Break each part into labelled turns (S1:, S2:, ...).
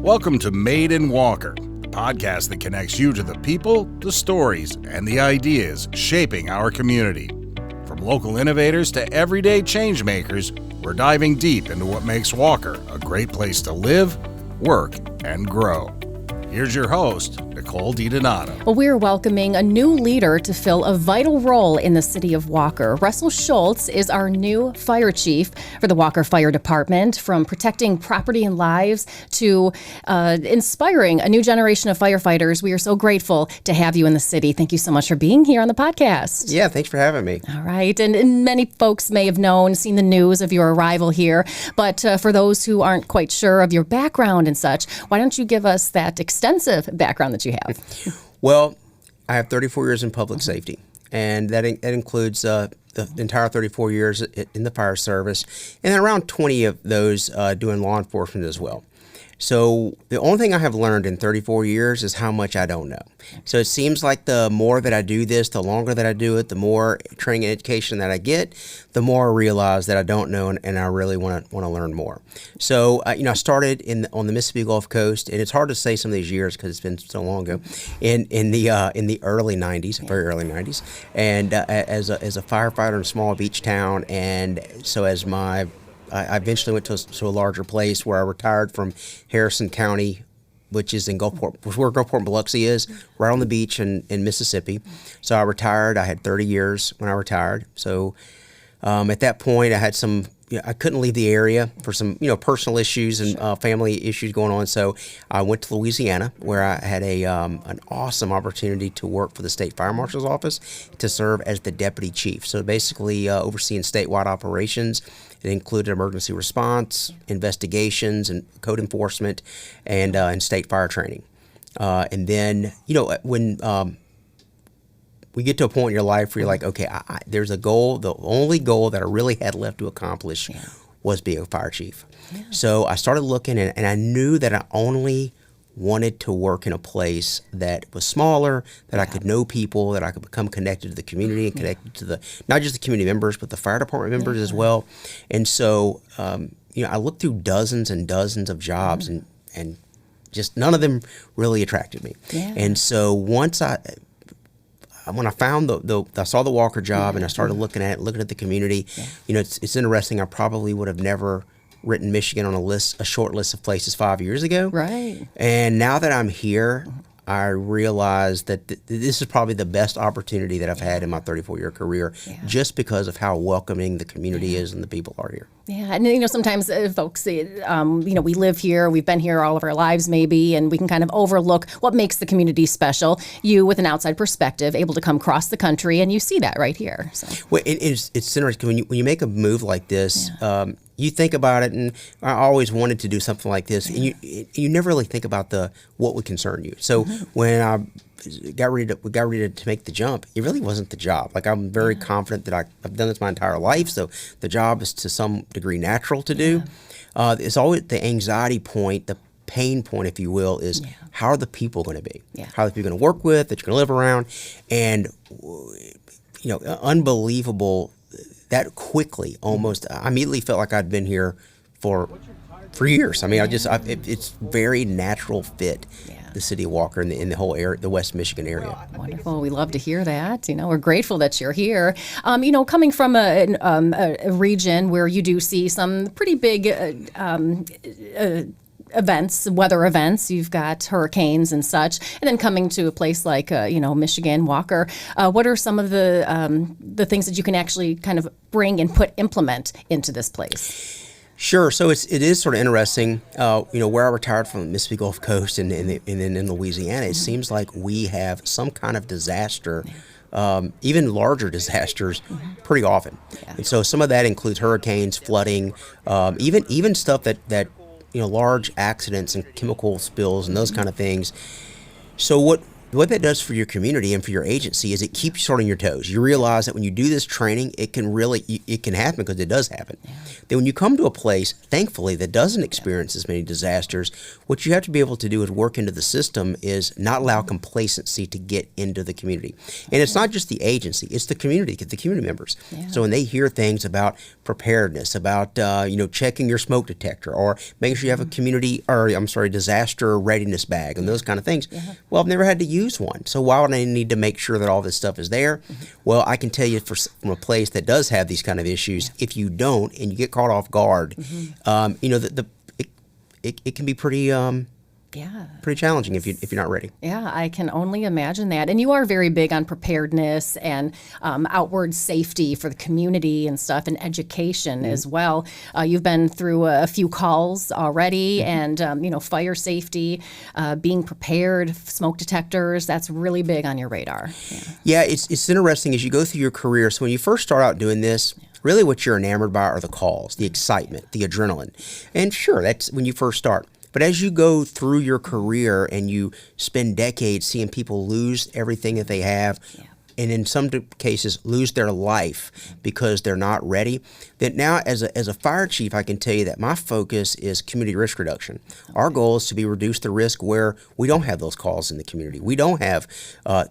S1: Welcome to Made in Walker, the podcast that connects you to the people, the stories, and the ideas shaping our community. From local innovators to everyday change makers, we're diving deep into what makes Walker a great place to live, work, and grow. Here's your host, Nicole DiDonato.
S2: Well, we're welcoming a new leader to fill a vital role in the city of Walker. Russell Schoultz is our new fire chief for the Walker Fire Department. From protecting property and lives to inspiring a new generation of firefighters, we are so grateful to have you in the city. Thank you so much for being here on the podcast.
S3: Yeah, thanks for having me.
S2: All right. And many folks may have seen the news of your arrival here. But for those who aren't quite sure of your background and such, why don't you give us that extensive background that you have?
S3: Well, I have 34 years in public safety, and that includes the entire 34 years in the fire service, and then around 20 of those doing law enforcement as well. So the only thing I have learned in 34 years is how much I don't know. So it seems like the more that I do this, the longer that I do it, the more training and education that I get, the more I realize that I don't know, and I really want to learn more. So I started on the Mississippi Gulf Coast, and it's hard to say some of these years because it's been so long ago. In the early '90s, very early '90s, and as a firefighter in a small beach town, and so I eventually went to a larger place where I retired from Harrison County, which is in Gulfport, where Gulfport and Biloxi is, right on the beach in Mississippi. So I retired. I had 30 years when I retired. So at that point, I had I couldn't leave the area for some personal issues and family issues going on. So I went to Louisiana, where I had an awesome opportunity to work for the state fire marshal's office to serve as the deputy chief. So basically overseeing statewide operations. It included emergency response, investigations, and code enforcement, and state fire training. And then, when we get to a point in your life where you're like, okay, there's a goal. The only goal that I really had left to accomplish was being a fire chief. Yeah. So I started looking, and I knew that I only wanted to work in a place that was smaller, that I could know people, that I could become connected to the community and connected to not just the community members, but the fire department members as well. And so, I looked through dozens and dozens of jobs, and just none of them really attracted me. Yeah. And so once when I found I saw the Walker job and I started looking at the community, it's interesting. I probably would have never written Michigan on a short list of places 5 years ago.
S2: Right.
S3: And now that I'm here, I realize that this is probably the best opportunity that I've had in my 34-year career, just because of how welcoming the community is and the people are here.
S2: Yeah, and sometimes folks say, we live here, we've been here all of our lives maybe, and we can kind of overlook what makes the community special. You, with an outside perspective, able to come across the country, and you see that right here. So. Well,
S3: it's interesting when you make a move like this. You think about it, and I always wanted to do something like this, and you never really think about what would concern you. So when I got ready to make the jump, it really wasn't the job. Like, I'm very confident that I've done this my entire life, so the job is to some degree natural to do. It's always the anxiety point, the pain point, if you will, is how are the people going to be? How are the people going to work with, that you're going to live around? And unbelievable. That quickly, almost, I immediately felt like I'd been here for years. I mean, it's very natural fit, the city of Walker and in the whole area, the West Michigan area.
S2: Wonderful. We love to hear that. We're grateful that you're here. Coming from a region where you do see some pretty big weather events, you've got hurricanes and such, and then coming to a place like Michigan, Walker, what are some of the things that you can actually kind of bring and implement into this place?
S3: Sure. So it is sort of interesting, where I retired from the Mississippi Gulf Coast and then in Louisiana, it seems like we have some kind of disaster, even larger disasters, pretty often. And so some of that includes hurricanes, flooding, even stuff that large accidents and chemical spills and those kind of things. So What that does for your community and for your agency is it keeps you sort of on your toes. You realize that when you do this training, it can happen, because it does happen. Yeah. Then when you come to a place, thankfully, that doesn't experience as many disasters, what you have to be able to do is work into the system is not allow complacency to get into the community. And it's not just the agency, it's the community members. Yeah. So when they hear things about preparedness, about checking your smoke detector, or making sure you have a disaster readiness bag, and those kind of things. Yeah. Well, I've never had to use one, so why would I need to make sure that all this stuff is there? Mm-hmm. Well, I can tell you from a place that does have these kind of issues, if you don't and you get caught off guard, it can be pretty challenging if you're not ready.
S2: Yeah, I can only imagine that. And you are very big on preparedness and outward safety for the community and stuff, and education as well. You've been through a few calls already, and fire safety, being prepared, smoke detectors. That's really big on your radar.
S3: Yeah, it's interesting as you go through your career. So when you first start out doing this, really what you're enamored by are the calls, the excitement, the adrenaline, and sure, that's when you first start. But as you go through your career and you spend decades seeing people lose everything that they have, and in some cases lose their life because they're not ready, then now as a fire chief, I can tell you that my focus is community risk reduction. Okay. Our goal is to reduce the risk where we don't have those calls in the community. We don't have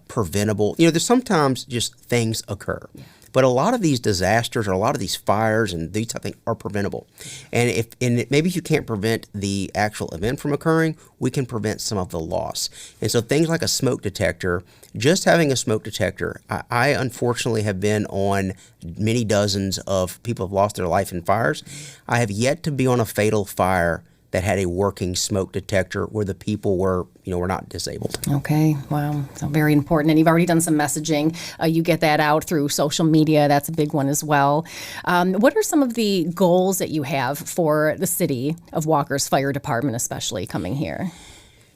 S3: preventable, there's sometimes just things occur. Yeah. But a lot of these disasters, or a lot of these fires and these type of things, are preventable. And maybe if you can't prevent the actual event from occurring, we can prevent some of the loss. And so things like a smoke detector, just having a smoke detector, I unfortunately have been on many dozens of people have lost their life in fires. I have yet to be on a fatal fire that had a working smoke detector where the people were not disabled.
S2: Okay, wow, so very important. And you've already done some messaging. You get that out through social media. That's a big one as well. What are some of the goals that you have for the city of Walker's Fire Department, especially coming here?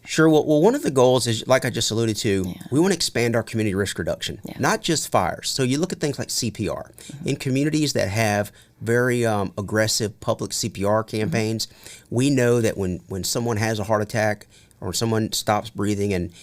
S3: Sure. Well, one of the goals is, like I just alluded to, we want to expand our community risk reduction, not just fires. So you look at things like CPR. In communities that have very aggressive public CPR campaigns, we know that when someone has a heart attack or someone stops breathing in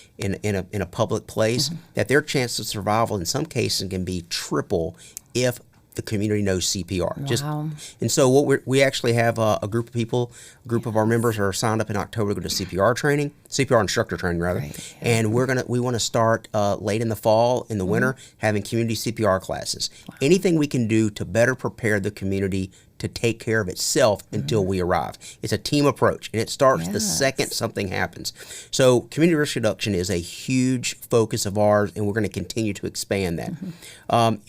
S3: a public place, that their chance of survival in some cases can be triple if the community knows CPR.
S2: Wow.
S3: And so we actually have a group of people, a group of our members are signed up in October to go to CPR instructor training rather. Right. And we want to start late in the fall, in the winter, having community CPR classes. Wow. Anything we can do to better prepare the community to take care of itself until we arrive. It's a team approach, and it starts the second something happens. So community risk reduction is a huge focus of ours, and we're going to continue to expand that. On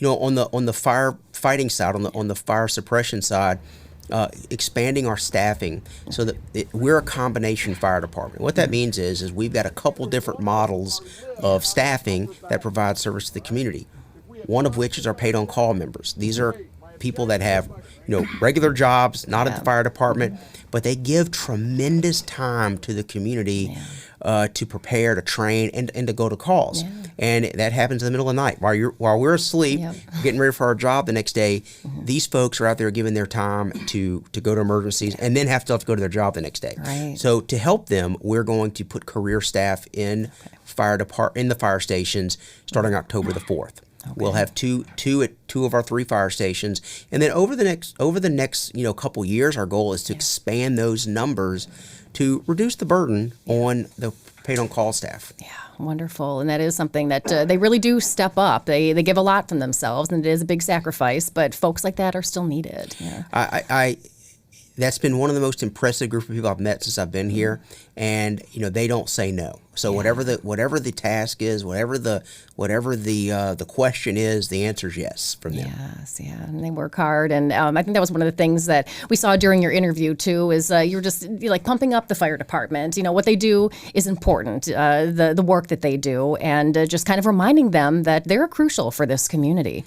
S3: the firefighting side, on the fire suppression side, expanding our staffing so that we're a combination fire department. What that means is we've got a couple different models of staffing that provide service to the community. One of which is our paid on call members. These are people that have regular jobs, not at the fire department, but they give tremendous time to the community to prepare, to train, and to go to calls. Yeah. And that happens in the middle of the night while we're asleep, getting ready for our job the next day. These folks are out there giving their time to go to emergencies, and then have to go to their job the next day.
S2: Right.
S3: So to help them, we're going to put career staff in the fire stations starting October the 4th. Okay. We'll have two at two of our 3 fire stations, and then over the next couple years, our goal is to expand those numbers to reduce the burden on the paid on call staff.
S2: Yeah, wonderful, and that is something that they really do step up. They give a lot from themselves, and it is a big sacrifice. But folks like that are still needed. Yeah.
S3: That's been one of the most impressive group of people I've met since I've been here, and they don't say no. So whatever the task is, whatever the question is, the answer is yes from them.
S2: Yes, and they work hard, and I think that was one of the things that we saw during your interview too. Is you're just pumping up the fire department. What they do is important. The work that they do, and just kind of reminding them that they're crucial for this community.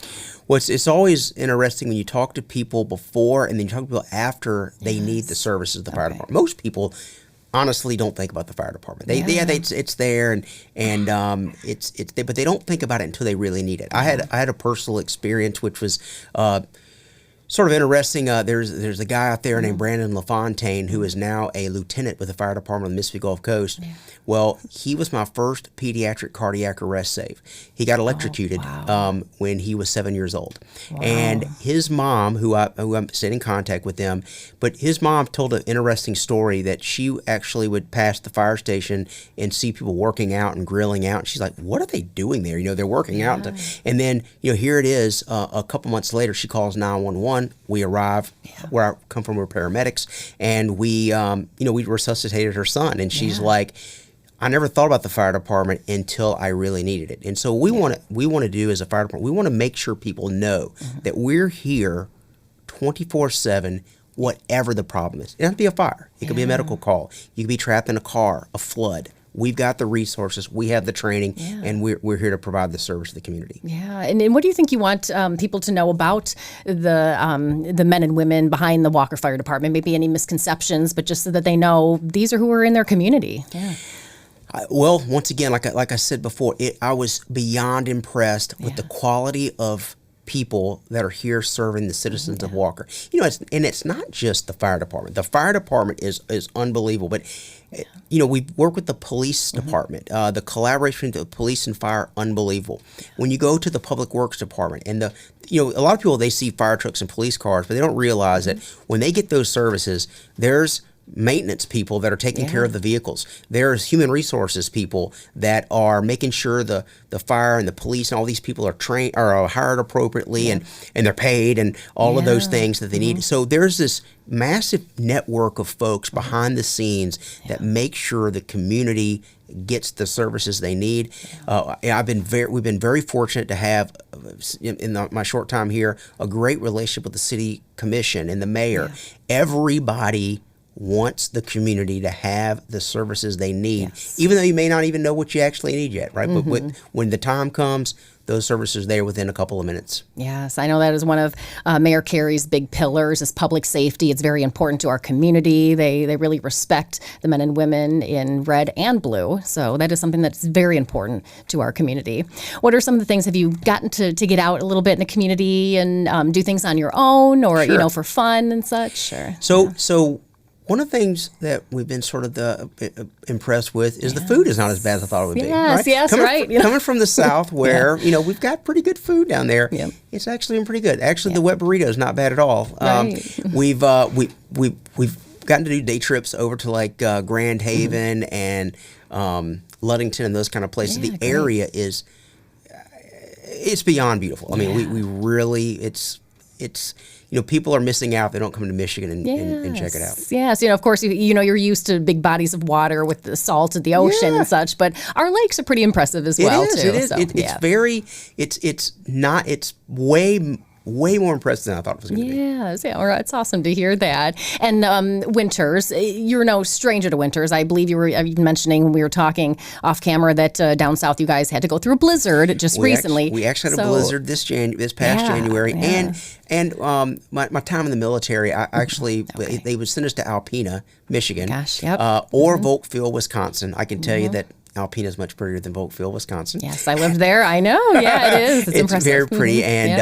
S3: Well, it's always interesting when you talk to people before and then you talk to people after they need the services of the fire department. Most people honestly don't think about the fire department. It's there and but they don't think about it until they really need it. I had a personal experience which was sort of interesting. There's a guy out there named Brandon LaFontaine who is now a lieutenant with the fire department of the Mississippi Gulf Coast. Yeah. Well, he was my first pediatric cardiac arrest save. He got electrocuted when he was 7 years old, and his mom, who I'm staying in contact with them, but his mom told an interesting story that she actually would pass the fire station and see people working out and grilling out. And she's like, "What are they doing there? They're working out." And then here it is. A couple months later, she calls 911. We arrive where I come from. We're paramedics, and we resuscitated her son. And she's like, I never thought about the fire department until I really needed it. And so we want to do as a fire department, we want to make sure people know that we're here 24/7, whatever the problem is. It doesn't have to be a fire. It could be a medical call. You could be trapped in a car, a flood. We've got the resources, we have the training, and we're here to provide the service to the community.
S2: Yeah, and what do you think you want people to know about the men and women behind the Walker Fire Department? Maybe any misconceptions, but just so that they know these are who are in their community. Yeah.
S3: Well, once again, like I said before, I was beyond impressed with the quality of people that are here serving the citizens of Walker. It's not just the fire department. The fire department is unbelievable, but we work with the police department. The collaboration between the police and fire, unbelievable. When you go to the public works department, and a lot of people, they see fire trucks and police cars, but they don't realize that when they get those services, there's maintenance people that are taking care of the vehicles. There's human resources people that are making sure the fire and the police and all these people are trained or are hired appropriately and they're paid and all of those things that they need. So there's this massive network of folks behind the scenes that make sure the community gets the services they need. We've been very fortunate to have, in my short time here, a great relationship with the city commission and the mayor. Everybody wants the community to have the services they need, even though you may not even know what you actually need yet, right? But when the time comes, those services are there within a couple of minutes.
S2: Yes, I know that is one of Mayor Carey's big pillars is public safety. It's very important to our community. They really respect the men and women in red and blue. So that is something that's very important to our community. What are some of the things, have you gotten to get out a little bit in the community and do things on your own or, for fun and such? Or,
S3: So one of the things that we've been sort of impressed with is the food is not as bad as I thought it would be. Coming from the South where, we've got pretty good food down there. Yep. It's actually been pretty good. Actually, the wet burrito is not bad at all. We've gotten to do day trips over to like Grand Haven and Ludington and those kind of places. The area it's beyond beautiful. I mean, we really, it's people are missing out if they don't come to Michigan and check it out.
S2: Yes, of course, you're used to big bodies of water with the salt of the ocean and such, but our lakes are pretty impressive as well, too.
S3: It is.
S2: So,
S3: it's way more impressive than I thought it was going to be.
S2: Yes, all right. It's awesome to hear that. And winters, you're no stranger to winters. I believe you were even mentioning when we were talking off camera that down south you guys had to go through a blizzard just recently.
S3: We actually had a blizzard this past January. And my time in the military, I actually they would send us to Alpena, Michigan, or Volkville, Wisconsin. I can tell you that Alpena is much prettier than Volkville, Wisconsin.
S2: Yes, I lived there. I know. Yeah, it is. It's impressive.
S3: Very pretty. And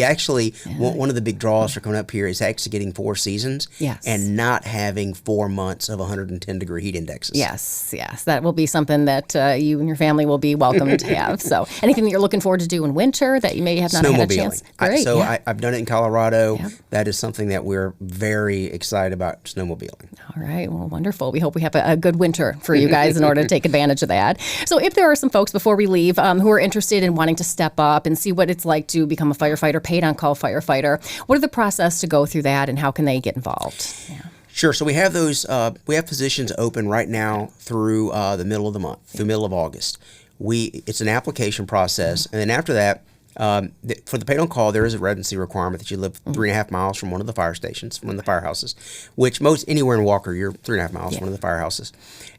S3: actually, one of the big draws for coming up here is actually getting 4 seasons and not having 4 months of 110-degree heat indexes.
S2: Yes. That will be something that you and your family will be welcome to have. So anything that you're looking forward to do in winter that you may have not had a chance? Great.
S3: I've done it in Colorado. Yep. That is something that we're very excited about, snowmobiling.
S2: All right. Well, wonderful. We hope we have a good winter for you guys in order to take advantage of that. So if there are some folks before we leave who are interested in wanting to step up and see what it's like to become a firefighter, paid on call firefighter, what are the process to go through that and how can they get involved? Yeah.
S3: Sure. So we have those. We have positions open right now through the middle of the month, through middle of August. It's an application process, and then after that, for the paid on call, there is a residency requirement that you live 3.5 miles from one of the fire stations, one of the firehouses. Which anywhere in Walker, you're 3.5 miles from one of the firehouses.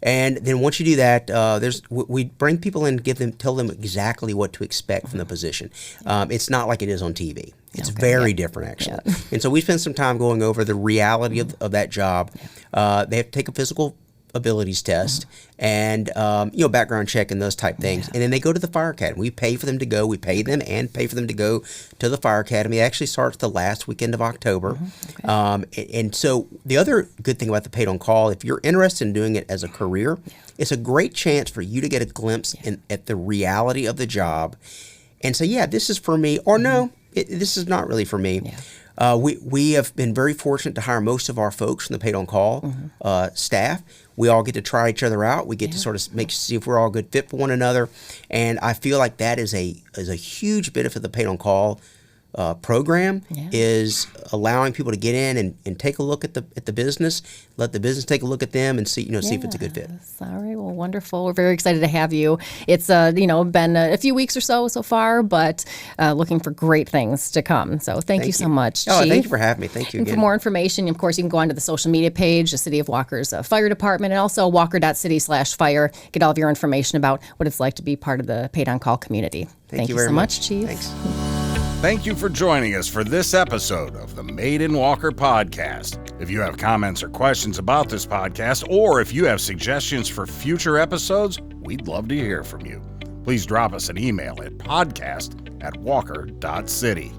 S3: And then once you do that, we bring people in, tell them exactly what to expect from the position. It's not like it is on TV. It's very different, actually. Yeah. And so we spend some time going over the reality of that job. They have to take a physical abilities test and background check and those type things, and then they go to the fire academy. We pay for them to go. We pay them and pay for them to go to the fire academy. It actually starts the last weekend of October. And so the other good thing about the paid on call, if you're interested in doing it as a career, it's a great chance for you to get a glimpse at the reality of the job and say, yeah, this is for me, or no, this is not really for me. We have been very fortunate to hire most of our folks from the paid on call staff. We all get to try each other out. We get to sort of see if we're all a good fit for one another. And I feel like that is a huge benefit of the paid on call program, is allowing people to get in and take a look at the business, let the business take a look at them and see if it's a good fit.
S2: All right, well, wonderful. We're very excited to have you. It's been a few weeks or so far, but looking for great things to come. So thank you so much, Chief.
S3: Thank you for having me. Thank you again.
S2: And for more information, of course, you can go onto the social media page, the City of Walker's Fire Department, and also walker.city/fire. Get all of your information about what it's like to be part of the paid on call community. Thank you
S3: very
S2: so much, Chief.
S3: Thanks.
S1: Thank you for joining us for this episode of the Made in Walker podcast. If you have comments or questions about this podcast, or if you have suggestions for future episodes, we'd love to hear from you. Please drop us an email at podcast@walker.city.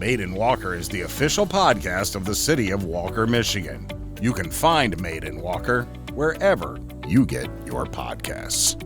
S1: Made in Walker is the official podcast of the City of Walker, Michigan. You can find Made in Walker wherever you get your podcasts.